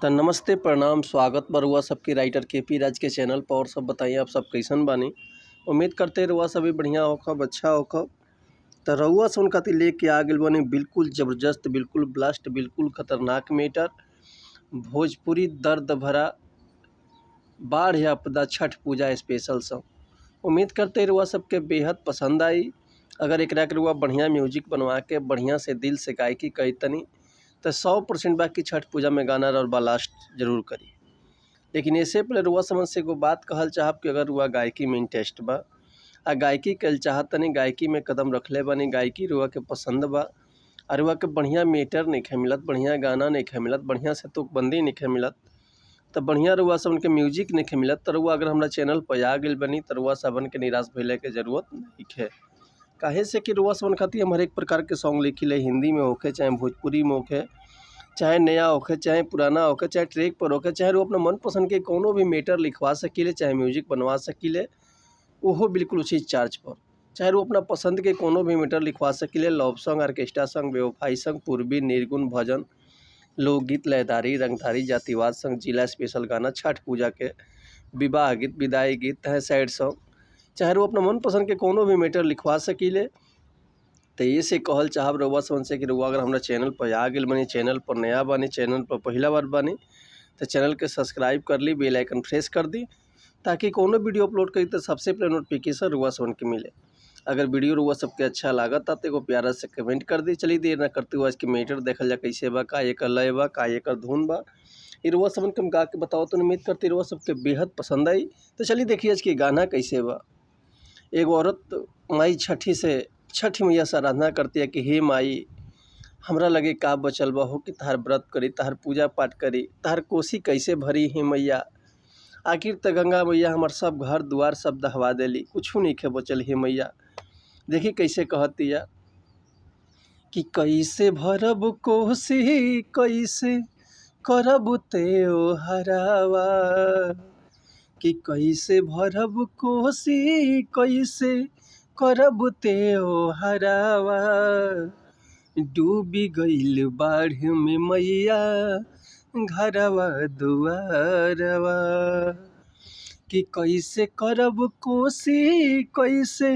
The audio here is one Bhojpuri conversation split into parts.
तो नमस्ते प्रणाम स्वागत बा रउआ सबके राइटर केपी राज के चैनल पर। और सब बताइए आप सब कैसन बानी। उम्मीद करते रउआ सभी बढ़िया होखब, अच्छा होखब। तो रउआ से खातिर लेके आ गइल बानी बिल्कुल ज़बरदस्त, बिल्कुल ब्लास्ट, बिल्कुल खतरनाक मैटर। भोजपुरी दर्द भरा बाढ़ या आपदा छठ पूजा स्पेशल सॉन्ग। उम्मीद करते रउआ सबके बेहद पसंद आई। अगर एकरा के रउआ बढ़िया म्यूजिक बनवा के बढ़िया से दिल से गायकी कही तनी तो 100% बाकी छठ पूजा में गाना और ब्लास्ट जरूर करी। लेकिन इससे पहले रुआ समझ से एगो बात कहल चाहब कि अगर रुआ गायकी में इंटरेस्ट बा आ गायकी कल चाहतनी, गायकी में कदम रखले बानी, गायकी रुआ के पसंद बा और रुआ के बढ़िया मीटर नहीं मिलत, बढ़िया गाना नहीं मिलत, बढ़िया से तुकबंदी नहीं मिलत, तो बढ़िया रुआ सब उनके म्यूजिक नहीं मिलत, तो रुआ अगर हमारा चैनल पर आ गई बनी तो रुआ सबन के निराश भइले के जरूरत नहीं है। काहे से कि रुआ सबन खातिर हम हर एक प्रकार के सॉन्ग लिखिले, हिंदी में होके चाहे भोजपुरी में होके, चाहे नया होके चाहे पुराना होके, चाहे ट्रैक पर होके, चाहे वो अपना मनपसंद के कोनो भी मैटर लिखवा सकीले, चाहे म्यूजिक बनवा सकीले, वो बिल्कुल उसी चार्ज पर। चाहे वो अपना पसंद के कोनो भी मैटर लिखवा सकीले, लव सॉन्ग, ऑर्केस्ट्रा सॉन्ग, बेवफाई सॉन्ग, पूर्वी, निर्गुण, भजन, लोकगीत, लयदारी, रंगधारी, जातिवाद सॉन्ग, जिला स्पेशल गाना, छठ पूजा के, विवाह गीत, विदाई गीत, चाहे सैड सॉन्ग, चाहे वो अपना मनपसंद के कोनो भी मैटर लिखवा सकीले। तो ये से कहल चाहब रउआ समझ से कि रउआ अगर हमारा चैनल पर आ गए बनी, चैनल पर नया बानी, चैनल पर पहला बार बानी, तो चैनल के सब्सक्राइब कर ली, बेल आइकन प्रेस कर दी, ताकि कोनो वीडियो अपलोड करी तो सबसे पहले नोटिफिकेशन रउआ समझ के मिले। अगर वीडियो रउआ सबके अच्छा लागत तो एगो प्यारा से कमेंट कर दी। चलिए देर ना करते हुए आज के मैटर देखल जा कैसे बा, का एकर लय बा, का एकर धुन बा, ये रउआ समझ के हम गा के बताओ तो उम्मीद करते रउआ सबके बेहद पसंद आई। तो चलिए देखिए आज के गाना कैसे बा। एगो औरत माई छठी मैया से आराधना करती है कि हे माई, हमरा लगे का बचल बा हो कि तहार व्रत करी, तहार पूजा पाठ करी, तहार कोसी कैसे भरी हे मैया। आखिर त गंगा मैया हमार सब घर दुआर सब दहवा देली, कुछू नहीं खे बचल हे मैया। देखी कैसे कहती है कि कैसे भरब कोसी, कैसे करब त्योहारवा, कि कैसे भरब कोसी, कैसे करब त्योहारवा, डूबी गइल बाढ़ में मैया घरवा दुआरवा, कि कैसे करब कोसी, कैसे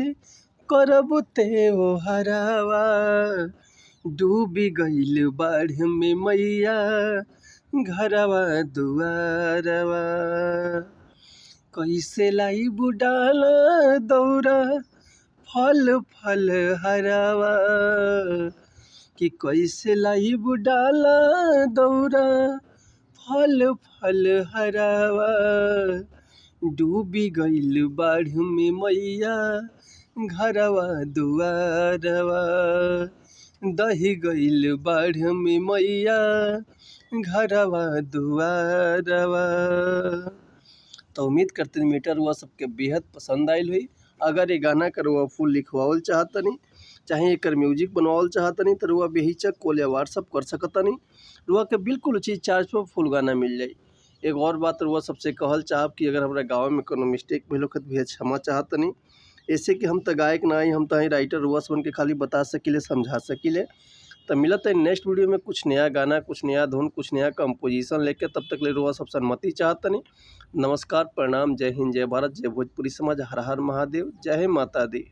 करब त्योहारवा, डूबी गइल बाढ़ में मैया घरवा दुआरवा, कैसे लाई बुडाला दौरा फल फल हरावा, कि कैसे लाई बुडाला दौरा फल फल हरावा, डूबी गइल बाढ़ में मैया घरवा दुआरवा, दही गइल बाढ़ में मैया घरवा दुआरवा। तो उम्मीद करते हैं मीटर हुआ सबके बेहद पसंद आयल हुई। अगर ये गाना कर रुआ फुल लिखवावल चाहतनी, चाहे एकर म्यूजिक बनवावल चाहतनी, तो रुआ बेहिचक कॉल या व्हाट्सअप कर सकतनी। रुआ के बिल्कुल उसी चार्ज पर फुल गाना मिल जाई। एक और बात रुआ सबसे कहल चाहब कि अगर हमारा गाँव में कोनो मिस्टेक भेल होखत भी क्षमा चाहतनी। ऐसे कि हम तो गायक ना ही, हम तो राइटर रुआ सबन के खाली बता सकीले, समझा सकीले। तो मिलत है नेक्स्ट वीडियो में कुछ नया गाना, कुछ नया धुन, कुछ नया कंपोजिशन लेके। तब तक ले रुआ सब सन्मति चाहतनी। नमस्कार, प्रणाम, जय हिंद, जय भारत, जय भोजपुरी समाज, हर हर महादेव, जय माता दी।